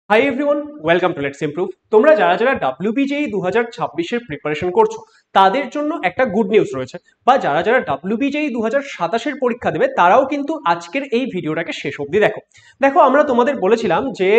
Hi everyone, welcome to let's improve. তোমরা যারা যারা WBJEE 2026-এর প্রিপারেশন করছো তাদের জন্য একটা গুড নিউজ রয়েছে, বা যারা যারা WBJEE 2027-এর পরীক্ষা দেবে তারাও কিন্তু আজকের এই ভিডিওটাকে শেষ অবধি দেখো। দেখো, আমরা তোমাদের বলেছিলাম যে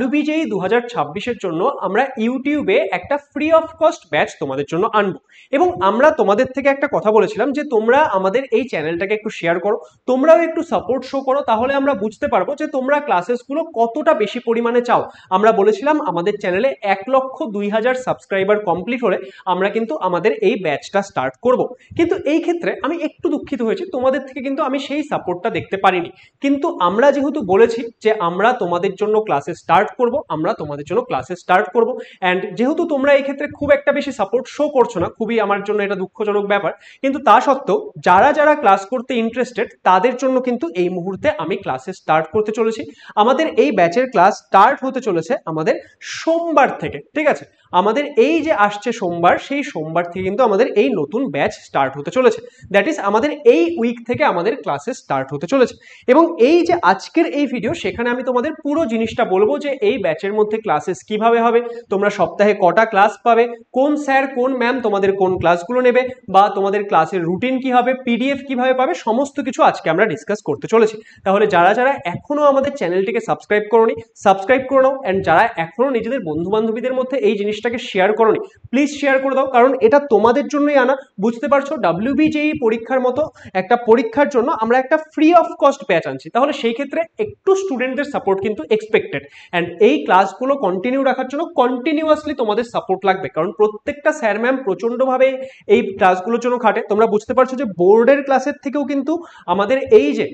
WBJEE 2026-এর জন্য আমরা ইউটিউবে একটা ফ্রি অফ কস্ট ব্যাচ তোমাদের জন্য আনবো, এবং আমরা তোমাদের থেকে একটা কথা বলেছিলাম যে তোমরা আমাদের এই চ্যানেলটাকে একটু শেয়ার করো, তোমরাও একটু সাপোর্ট শো করো, তাহলে আমরা বুঝতে পারবো যে তোমরা ক্লাসেসগুলো কতটা বেশি পরিমাণে চাও। আমরা বলেছিলাম আমাদের চ্যানেলে 1,02,000 সাবস্ক্রাইবার কমপ্লিট হলে আমরা কিন্তু আমাদের এই ব্যাচটা স্টার্ট করব। কিন্তু এই ক্ষেত্রে আমি একটু দুঃখিত হয়েছি, তোমাদের থেকে কিন্তু আমি সেই সাপোর্টটা দেখতে পারিনি। কিন্তু আমরা যেহেতু বলেছি যে আমরা তোমাদের জন্য ক্লাসে স্টার্ট করব, আমরা তোমাদের জন্য ক্লাসে স্টার্ট করব, অ্যান্ড যেহেতু তোমরা এই ক্ষেত্রে খুব একটা বেশি সাপোর্ট শো করছো না, খুবই আমার জন্য এটা দুঃখজনক ব্যাপার, কিন্তু তা সত্ত্বেও যারা যারা ক্লাস করতে ইন্টারেস্টেড তাদের জন্য কিন্তু এই মুহূর্তে আমি ক্লাসে স্টার্ট করতে চলেছি। আমাদের এই ব্যাচের ক্লাস স্টার্ট হতে চলেছে আমাদের সোমবার থেকে, ঠিক আছে? আমাদের এই যে আসছে সোমবার, সেই সোমবার থেকে কিন্তু আমাদের এই নতুন ব্যাচ স্টার্ট হতে চলেছে। দ্যাট ইজ আমাদের এই উইক থেকে আমাদের ক্লাসেস স্টার্ট হতে চলেছে। এবং এই যে আজকের এই ভিডিও, সেখানে আমি তোমাদের পুরো জিনিসটা বলবো যে এই ব্যাচের মধ্যে ক্লাসেস কিভাবে হবে, তোমরা সপ্তাহে কটা ক্লাস পাবে, কোন স্যার কোন ম্যাম তোমাদের কোন ক্লাসগুলো নেবে, বা তোমাদের ক্লাসের রুটিন কি হবে, পিডিএফ কিভাবে পাবে, সমস্ত কিছু আজকে আমরা ডিসকাস করতে চলেছি। তাহলে যারা যারা এখনো আমাদের চ্যানেলটিকে সাবস্ক্রাইব করোনি, সাবস্ক্রাইব করে নাও, অ্যান্ড যারা এখনো নিজেদের বন্ধু বান্ধবীদের মধ্যে এই জিনিসটাকে শেয়ার করোনি, প্লিজ শেয়ার করে দাও, কারণ এটা তোমাদের জন্যই আনা। বুঝতে পারছো, WBJEE পরীক্ষার মতো একটা পরীক্ষার জন্য আমরা একটা ফ্রি অফ কস্ট ব্যাচ আনছি, তাহলে সেই ক্ষেত্রে একটু স্টুডেন্টদের সাপোর্ট কিন্তু এক্সপেক্টেড। অ্যান্ড এই ক্লাসগুলো কন্টিনিউ রাখার জন্য কন্টিনিউয়াসলি তোমাদের সাপোর্ট লাগবে, কারণ প্রত্যেকটা স্যার ম্যাম প্রচন্ডভাবে এই ক্লাসগুলোর জন্য খাটে। তোমরা বুঝতে পারছো যে বোর্ডের ক্লাসের থেকেও কিন্তু আমাদের এই যে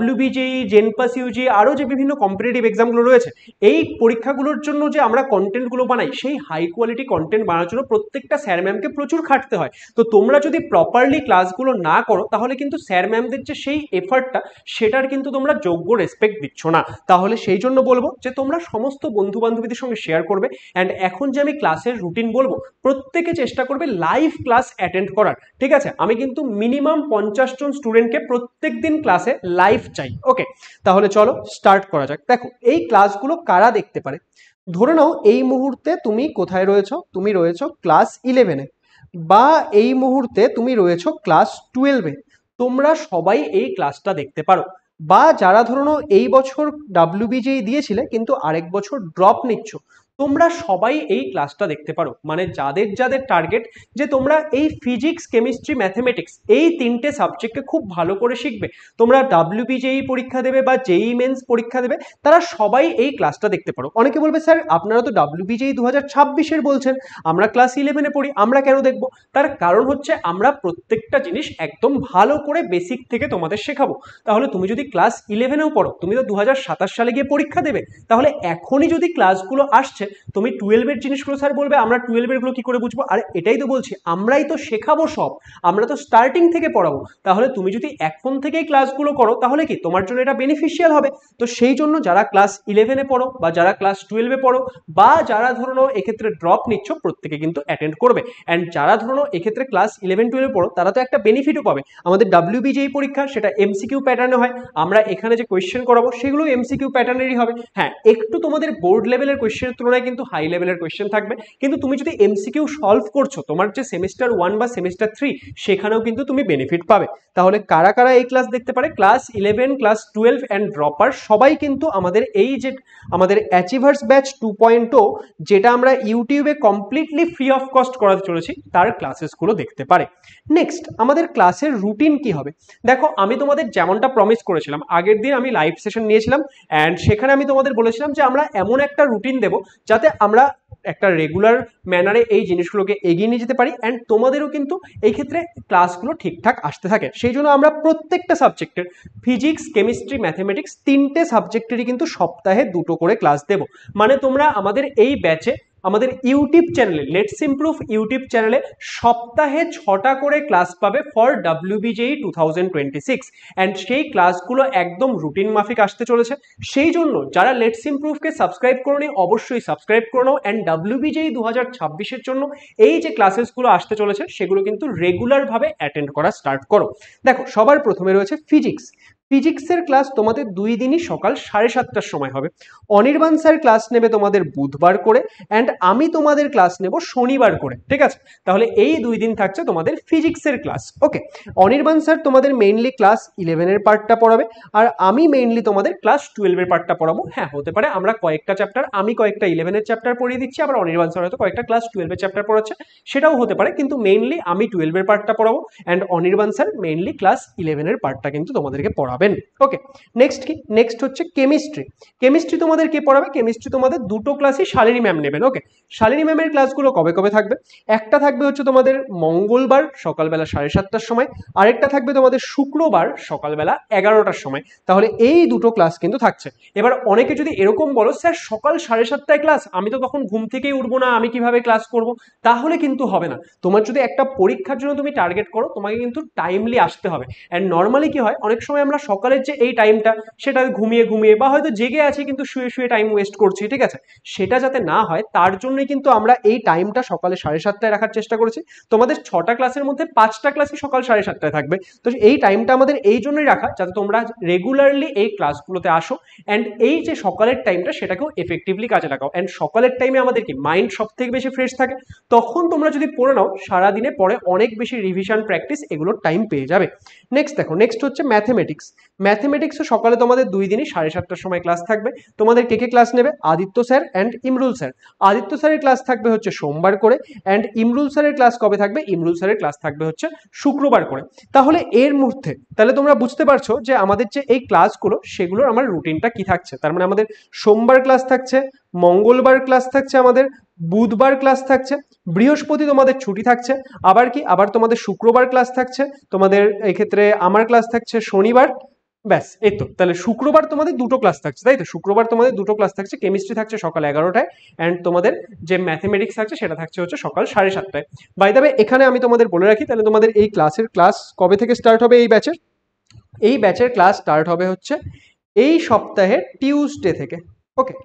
WBJEE, জেনপাস ইউজি, আরও যে বিভিন্ন কম্পিটিটিভ এক্সামগুলো রয়েছে, এই পরীক্ষাগুলোর জন্য যে আমরা কন্টেন্টগুলো বানাই, সেই হাই কোয়ালিটি কন্টেন্ট বানানোর জন্য প্রত্যেকটা স্যার ম্যামকে প্রচুর খাটতে হয়। তো তোমরা যদি প্রপারলি ক্লাসগুলো না করো, তাহলে কিন্তু স্যার ম্যামদের যে সেই এফার্টটা, সেটার কিন্তু তোমরা যোগ্য রেসপেক্ট দিচ্ছ না। তাহলে সেই জন্য বলবো যে তোমরা সমস্ত বন্ধু বান্ধবীদের সঙ্গে শেয়ার করবে। অ্যান্ড এখন যে আমি ক্লাসের রুটিন বলবো, প্রত্যেকে চেষ্টা করবে লাইভ ক্লাস অ্যাটেন্ড করার, ঠিক আছে? আমি কিন্তু মিনিমাম 50 জন স্টুডেন্টকে প্রত্যেক দিন ক্লাসে লাইভ চাই। ওকে, তাহলে চলো স্টার্ট করা যাক। দেখো, এই ক্লাসগুলো কারা দেখতে পারে? ধরে নাও এই মুহূর্তে তুমি কোথায় রয়েছো, তুমি রয়েছো ক্লাস 11-এ, বা এই মুহূর্তে তুমি রয়েছো ক্লাস 12-এ। তোমরা সবাই এই ক্লাসটা দেখতে পারো। বা যারা ধরো এই বছর WBJEE দিয়েছিলে কিন্তু আরেক বছর ড্রপ নিচ্ছ, তোমরা সবাই এই ক্লাসটা দেখতে পারো। মানে যাদের যাদের টার্গেট যে তোমরা এই ফিজিক্স, কেমিস্ট্রি, ম্যাথমেটিক্স এই তিনটে সাবজেক্টকে খুব ভালো করে শিখবে, তোমরা WBJEE পরীক্ষা দেবে বা JEE মেন্স পরীক্ষা দেবে, তারা সবাই এই ক্লাসটা দেখতে পারো। অনেকে বলবে স্যার আপনারা তো WBJEE 2026-এর বলছেন, আমরা ক্লাস 11-এ পড়ি, আমরা কেন দেখবো? তার কারণ হচ্ছে আমরা প্রত্যেকটা জিনিস একদম ভালো করে বেসিক থেকে তোমাদের শেখাবো। তাহলে তুমি যদি ক্লাস 11-এও পড়ো, তুমি তো 2027 সালে গিয়ে পরীক্ষা দেবে, তাহলে এখনই যদি ক্লাসগুলো আসছে, তুমি 12-এর জিনিসগুলো স্যার বলবে আমরা 12-এর গুলো কি করে বুঝবো? আরে এটাই তো বলছি, আমরাই তো শেখাবো সব, আমরা তো স্টার্টিং থেকে পড়াবো। তাহলে তুমি যদি এখন থেকেই ক্লাসগুলো করো, তাহলে কি তোমার জন্য এটা বেনিফিশিয়াল হবে? তো সেই জন্য যারা ক্লাস 11-এ পড়ো, বা যারা ক্লাস 12-এ পড়ো, বা যারা ধরো এক্ষেত্রে ড্রপ নিচ্ছ, প্রত্যেকে কিন্তু অ্যাটেন্ড করবে। অ্যান্ড যারা ধরো এক্ষেত্রে ক্লাস 11-12-এ পড়ো, তারা তো একটা বেনিফিটও পাবে। আমাদের WBJEE পরীক্ষা সেটা MCQ প্যাটার্নে হয়, আমরা এখানে যে কোয়েশ্চেন করাবো সেগুলো MCQ প্যাটার্নেরই হবে। হ্যাঁ, একটু তোমাদের বোর্ড লেভেলের কোয়েশ্চেনের তুলনায় কিন্তু হাই লেভেলের কোয়েশ্চেন থাকবে, কিন্তু তুমি যদি MCQ সলভ করছো, তোমার যে সেমিস্টার 1 বা সেমিস্টার 3, সেখানেও কিন্তু তুমি বেনিফিট পাবে। তাহলে কারা কারা এই ক্লাস দেখতে পারে? ক্লাস 11, ক্লাস 12 অ্যান্ড ড্রপার সবাই কিন্তু আমাদের এই যে আমাদের অ্যাচিভার্স ব্যাচ 2.0, যেটা আমরা ইউটিউবে কমপ্লিটলি ফ্রি অফ কস্ট করাতে চলেছি, তার ক্লাসেসগুলো দেখতে পারে। নেক্সট, আমাদের ক্লাসের রুটিন কি হবে? দেখো, আমি তোমাদের যেমনটা প্রমিস করেছিলাম, আগের দিন আমি লাইভ সেশন নিয়েছিলাম, অ্যান্ড সেখানে আমি তোমাদের বলেছিলাম যে আমরা এমন একটা রুটিন দেবো যাতে আমরা একটা রেগুলার ম্যানারে এই জিনিসগুলোকে এগিয়ে নিয়ে যেতে পারি, অ্যান্ড তোমাদেরও কিন্তু এই ক্ষেত্রে ক্লাসগুলো ঠিকঠাক আসতে থাকে। সেই জন্য আমরা প্রত্যেকটা সাবজেক্টের, ফিজিক্স, কেমিস্ট্রি, ম্যাথমেটিক্স, তিনটে সাবজেক্টেরই কিন্তু সপ্তাহে 2টো করে ক্লাস দেবো। মানে তোমরা আমাদের এই ব্যাচে আমাদের ইউটিউব চ্যানেলে, লেটস ইমপ্রুভ ইউটিউব চ্যানেলে সপ্তাহে 6টা করে ক্লাস পাবে ফর WBJEE 2026, অ্যান্ড সেই ক্লাসগুলো একদম রুটিন মাফিক আসতে চলেছে। সেই জন্য যারা লেটস ইমপ্রুভকে সাবস্ক্রাইব করোনি, অবশ্যই সাবস্ক্রাইব করে নাও, অ্যান্ড WBJEE 2026-এর জন্য এই যে ক্লাসেসগুলো আসতে চলেছে, সেগুলো কিন্তু রেগুলারভাবে অ্যাটেন্ড করা স্টার্ট করো। দেখো, সবার প্রথমে রয়েছে ফিজিক্স। ফিজিক্সের ক্লাস তোমাদের 2 দিনই সকাল 7:30টার সময় হবে। অনির্বাণ স্যার ক্লাস নেবে তোমাদের বুধবার করে, অ্যান্ড আমি তোমাদের ক্লাস নেব শনিবার করে, ঠিক আছে? তাহলে এই 2 দিন থাকছে তোমাদের ফিজিক্সের ক্লাস। ওকে, অনির্বাণ স্যার তোমাদের মেইনলি ক্লাস 11-এর পার্টটা পড়াবে, আর আমি মেইনলি তোমাদের ক্লাস 12-এর পার্টটা পড়াবো। হ্যাঁ, হতে পারে আমরা কয়েকটা চ্যাপ্টার, আমি কয়েকটা 11-এর চ্যাপ্টার পড়িয়ে দিচ্ছি, আবার অনির্বাণ স্যার হয়তো কয়েকটা ক্লাস 12-এর চ্যাপ্টার পড়াচ্ছে, সেটাও হতে পারে, কিন্তু মেইনলি আমি 12-এর পার্টটা পড়াবো, and Anirban sir mainly class 11-এর পার্টটা কিন্তু তোমাদেরকে পড়াবেন। ওকে, নেক্সট কি? নেক্সট হচ্ছে কেমিস্ট্রি। কেমিস্ট্রি তোমাদের কে পড়াবে? কেমিস্ট্রি তোমাদের দুটো ক্লাসই শালিনী ম্যাম নেবেন। ওকে, শালিনী ম্যামের ক্লাসগুলো কবে কবে থাকবে? একটা থাকবে হচ্ছে তোমাদের মঙ্গলবার সকালবেলা 7:30টার সময়, আরেকটা থাকবে তোমাদের শুক্রবার সকালবেলা 11টার সময়। তাহলে এই দুটো ক্লাস কিন্তু থাকছে। এবার অনেকে যদি এরকম বলো, স্যার সকাল 7:30টায় ক্লাস, আমি তো তখন ঘুম থেকেই উঠবো না, আমি কিভাবে ক্লাস করব? তাহলে কিন্তু হবে না। তোমার যদি একটা পরীক্ষার জন্য তুমি টার্গেট করো, তোমাকে কিন্তু টাইমলি আসতে হবে। অ্যান্ড নর্মালি কি হয়, অনেক সময় আমরা সকালের যে এই টাইমটা, সেটা ঘুমিয়ে ঘুমিয়ে বা হয়তো জেগে আছি কিন্তু শুয়ে শুয়ে টাইম ওয়েস্ট করছি, ঠিক আছে? সেটা যাতে না হয় তার জন্যই কিন্তু আমরা এই টাইমটা সকালে 7:30টায় রাখার চেষ্টা করেছি। তোমাদের 6টা ক্লাসের মধ্যে 5টা ক্লাসই সকাল 7:30টায় থাকবে। তো এই টাইমটা আমাদের এই জন্যই রাখা, যাতে তোমরা রেগুলারলি এই ক্লাসগুলোতে আসো, অ্যান্ড এই যে সকালের টাইমটা সেটাকেও এফেক্টিভলি কাজে লাগাও। অ্যান্ড সকালের টাইমে আমাদের কি মাইন্ড সব থেকে বেশি ফ্রেশ থাকে, তখন তোমরা যদি পড়ে নাও সারাদিনে পরে অনেক বেশি রিভিশন প্র্যাকটিস এগুলোর টাইম পেয়ে যাবে। নেক্সট দেখো, নেক্সট হচ্ছে ম্যাথমেটিক্স। ম্যাথমেটিক্সও সকালে তোমাদের 2 দিনই 7:30টার সময় ক্লাস থাকবে। তোমাদের কে কে ক্লাস নেবে? Aditya sir and Imrul sir. Aditya স্যারের ক্লাস থাকবে হচ্ছে সোমবার করে, অ্যান্ড ইমরুল স্যারের ক্লাস কবে থাকবে? ইমরুল স্যারের ক্লাস থাকবে হচ্ছে শুক্রবার করে। তাহলে এর মধ্যে তাহলে তোমরা বুঝতে পারছো যে আমাদের যে এই ক্লাসগুলো সেগুলোর আমার রুটিনটা কি থাকছে। তার মানে আমাদের সোমবার ক্লাস থাকছে, মঙ্গলবার ক্লাস থাকছে, আমাদের বুধবার ক্লাস থাকছে, বৃহস্পতি তোমাদের ছুটি থাকছে, আবার কি আবার তোমাদের শুক্রবার ক্লাস থাকছে, তোমাদের এই ক্ষেত্রে আমার ক্লাস থাকছে শনিবার। ব্যাস, এই তো। তাহলে শুক্রবার তোমাদের দুটো ক্লাস থাকছে, তাই তো? শুক্রবার তোমাদের দুটো ক্লাস থাকছে, কেমিস্ট্রি থাকছে সকাল 11টায়, অ্যান্ড তোমাদের যে ম্যাথমেটিক্স থাকছে সেটা থাকছে হচ্ছে সকাল 7:30টায়। বাই দ্য ওয়ে, এখানে আমি তোমাদের বলে রাখি, তাহলে তোমাদের এই ক্লাস কবে থেকে স্টার্ট হবে? এই ব্যাচের ক্লাস স্টার্ট হবে হচ্ছে এই সপ্তাহের টিউসডে থেকে। ওকে,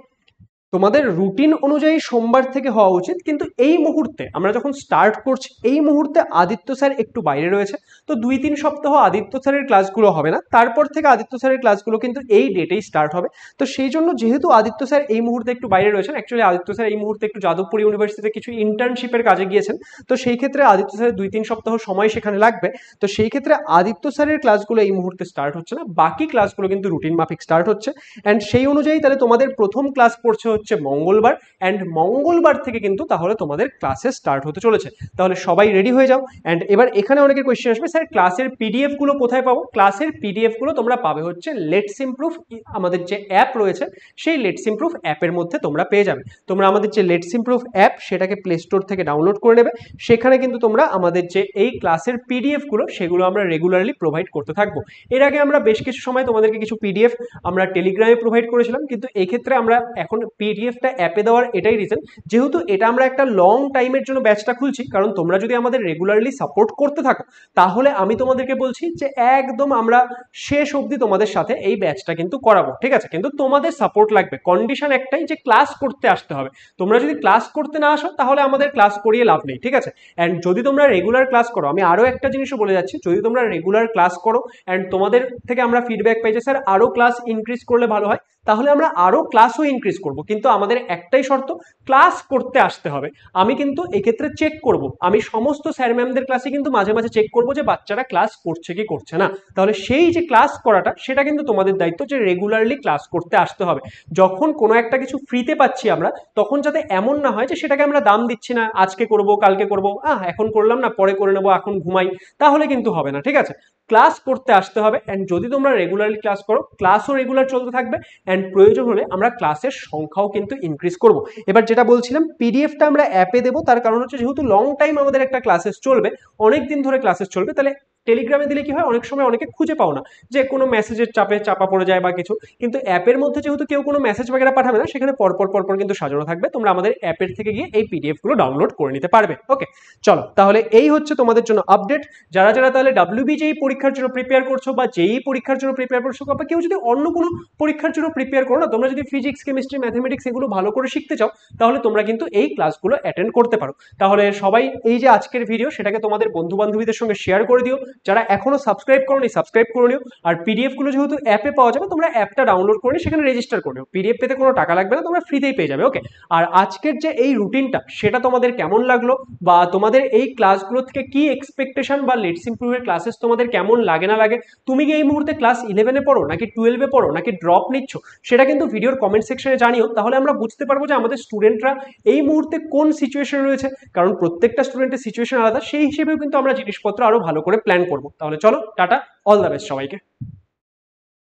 তোমাদের রুটিন অনুযায়ী সোমবার থেকে হওয়া উচিত, কিন্তু এই মুহূর্তে আমরা যখন স্টার্ট করছি এই মুহূর্তে আদিত্য স্যার একটু বাইরে রয়েছে, তো 2-3 সপ্তাহ আদিত্য স্যারের ক্লাসগুলো হবে না। তারপর থেকে আদিত্য স্যারের ক্লাসগুলো কিন্তু এই ডেটেই স্টার্ট হবে। তো সেই জন্য যেহেতু আদিত্য স্যার এই মুহূর্তে একটু বাইরে রয়েছেন, অ্যাকচুয়ালি আদিত্য স্যার এই মুহূর্তে একটু যাদবপুর ইউনিভার্সিটিতে কিছু ইন্টার্নশিপের কাজে গিয়েছেন, তো সেই ক্ষেত্রে আদিত্য স্যারের 2-3 সপ্তাহ সময় সেখানে লাগবে। তো সেই ক্ষেত্রে আদিত্য স্যারের ক্লাসগুলো এই মুহূর্তে স্টার্ট হচ্ছে না, বাকি ক্লাসগুলো কিন্তু রুটিন মাফিক স্টার্ট হচ্ছে। অ্যান্ড সেই অনুযায়ী তাহলে তোমাদের প্রথম ক্লাস পড়ছে হচ্ছে মঙ্গলবার, অ্যান্ড মঙ্গলবার থেকে কিন্তু তাহলে তোমাদের ক্লাসেস স্টার্ট হতে চলেছে। তাহলে সবাই রেডি হয়ে যাও। অ্যান্ড এবার এখানে অনেকের কোয়েশ্চেন আসবে, স্যার ক্লাসের পিডিএফ গুলো কোথায় পাবো? ক্লাসের পিডিএফ গুলো তোমরা পাবে হচ্ছে লেটস ইমপ্রুভ, আমাদের যে অ্যাপ রয়েছে সেই লেটস ইমপ্রুভ অ্যাপের মধ্যে তোমরা পেয়ে যাবে। তোমরা আমাদের যে লেটস ইমপ্রুভ অ্যাপ সেটাকে প্লে স্টোর থেকে ডাউনলোড করে নেবে। সেখানে কিন্তু তোমরা আমাদের যে এই ক্লাসের পিডিএফ গুলো সেগুলো আমরা রেগুলারলি প্রোভাইড করতে থাকবো। এর আগে আমরা বেশ কিছু সময় তোমাদেরকে কিছু পিডিএফ আমরা টেলিগ্রামে প্রোভাইড করেছিলাম, কিন্তু এই ক্ষেত্রে আমরা এখন পিডিএফটা অ্যাপে দেওয়ার এটাই রিজন, যেহেতু এটা আমরা একটা লং টাইমের জন্য ব্যাচটা খুলছি, কারণ তোমরা যদি আমাদের রেগুলারলি সাপোর্ট করতে থাকো তাহলে আমি তোমাদেরকে বলছি যে একদম আমরা শেষ অবধি তোমাদের সাথে এই ব্যাচটা কিন্তু করাবো, ঠিক আছে? কিন্তু তোমাদের সাপোর্ট লাগবে, কন্ডিশন একটাই যে ক্লাস করতে আসতে হবে। তোমরা যদি ক্লাস করতে না আসো তাহলে আমাদের ক্লাস করিয়ে লাভ নেই, ঠিক আছে? অ্যান্ড যদি তোমরা রেগুলার ক্লাস করো, আমি আরো একটা জিনিসও বলে যাচ্ছি, যদি তোমরা রেগুলার ক্লাস করো অ্যান্ড তোমাদের থেকে আমরা ফিডব্যাক পাই যে স্যার আরো ক্লাস ইনক্রিজ করলে ভালো হয়, তাহলে আমরা আরো ক্লাসও ইনক্রিজ করব, কিন্তু আমাদের একটাই শর্ত, ক্লাস করতে আসতে হবে। আমি কিন্তু এক্ষেত্রে চেক করব, আমি সমস্ত স্যার ম্যামদের ক্লাসে কিন্তু মাঝে মাঝে চেক করব যে বাচ্চারা ক্লাস করছে কি করছে না। তাহলে সেই যে ক্লাস করাটা সেটা কিন্তু তোমাদের দায়িত্ব, যে রেগুলারলি ক্লাস করতে আসতে হবে। যখন কোনো একটা কিছু ফ্রিতে পাচ্ছি আমরা, তখন যাতে এমন না হয় যে সেটাকে আমরা দাম দিচ্ছি না, আজকে করব কালকে করব, এখন করলাম না পরে করে নেবো, এখন ঘুমাই, তাহলে কিন্তু হবে না, ঠিক আছে? ক্লাস করতে আসতে হবে। অ্যান্ড যদি তোমরা রেগুলারলি ক্লাস করো, ক্লাসও রেগুলার চলতে থাকবে, অ্যান্ড প্রয়োজন হলে আমরা ক্লাসের সংখ্যাও কিন্তু ইনক্রিজ করব। এবার যেটা বলছিলাম, পিডিএফটা আমরা অ্যাপে দেবো, তার কারণ হচ্ছে যেহেতু লং টাইম আমাদের একটা ক্লাসেস চলবে, অনেক দিন ধরে ক্লাসেস চলবে, তাহলে টেলিগ্রামে দিলে কি হয়, অনেক সময় অনেকে খুঁজে পাও না, যে কোনো মেসেজের চাপে চাপা পড়ে যায় বা কিছু, কিন্তু অ্যাপের মধ্যে যেহেতু কেউ কোনো মেসেজ বাগেরা পাঠাবে না, সেখানে পরপর পরপর কিন্তু সাজানো থাকবে, তোমরা আমাদের অ্যাপের থেকে গিয়ে এই পিডিএফ গুলো ডাউনলোড করে নিতে পারবে। ওকে, চলো তাহলে এই হচ্ছে তোমাদের জন্য আপডেট। যারা যারা তাহলে WBJEE পরীক্ষার জন্য প্রিপেয়ার করছো বা JEE পরীক্ষার জন্য প্রিপেয়ার করছো, বা কেউ যদি অন্য কোনো পরীক্ষার জন্য প্রিপেয়ার করো না, তোমরা যদি ফিজিক্স কেমিস্ট্রি ম্যাথমেটিক্স এগুলো ভালো করে শিখতে চাও, তাহলে তোমরা কিন্তু এই ক্লাসগুলো অ্যাটেন্ড করতে পারো। তাহলে সবাই এই যে আজকের ভিডিও সেটাকে তোমাদের বন্ধু বান্ধবীদের সঙ্গে শেয়ার করে দিও, যারা এখনো সাবস্ক্রাইব করোনি সাবস্ক্রাইব করে নিও। আর পিডিএফ গুলো যেহেতু অ্যাপে পাওয়া যাবে, তোমরা অ্যাপটা ডাউনলোড করে সেখানে রেজিস্টার করে নিও। পিডিএফ পেতে কোনো টাকা লাগবে না, তোমরা ফ্রিতেই পেয়ে যাবে। ওকে, আর আজকের যে এই রুটিনটা সেটা তোমাদের কেমন লাগলো, বা তোমাদের এই ক্লাসগুলো থেকে কি এক্সপেকটেশন, বা লেটস ইমপ্রুভের ক্লাসেস তোমাদের কেমন লাগে না লাগে, তুমি কি এই মুহূর্তে ক্লাস 11-এ পড়ো নাকি 12-এ পড়ো নাকি ড্রপ নিচ্ছ, সেটা কিন্তু ভিডিওর কমেন্ট সেকশনে জানিও। তাহলে আমরা বুঝতে পারবো যে আমাদের স্টুডেন্টরা এই মুহূর্তে কোন সিচুয়েশনে রয়েছে, কারণ প্রত্যেকটা স্টুডেন্টের সিচুয়েশন আলাদা, সেই হিসেবেও কিন্তু আমরা জিনিসপত্র আরো ভালো করে প্ল্যান করবো। তাহলে চলো, টাটা, অল দ্য বেস্ট সবাইকে।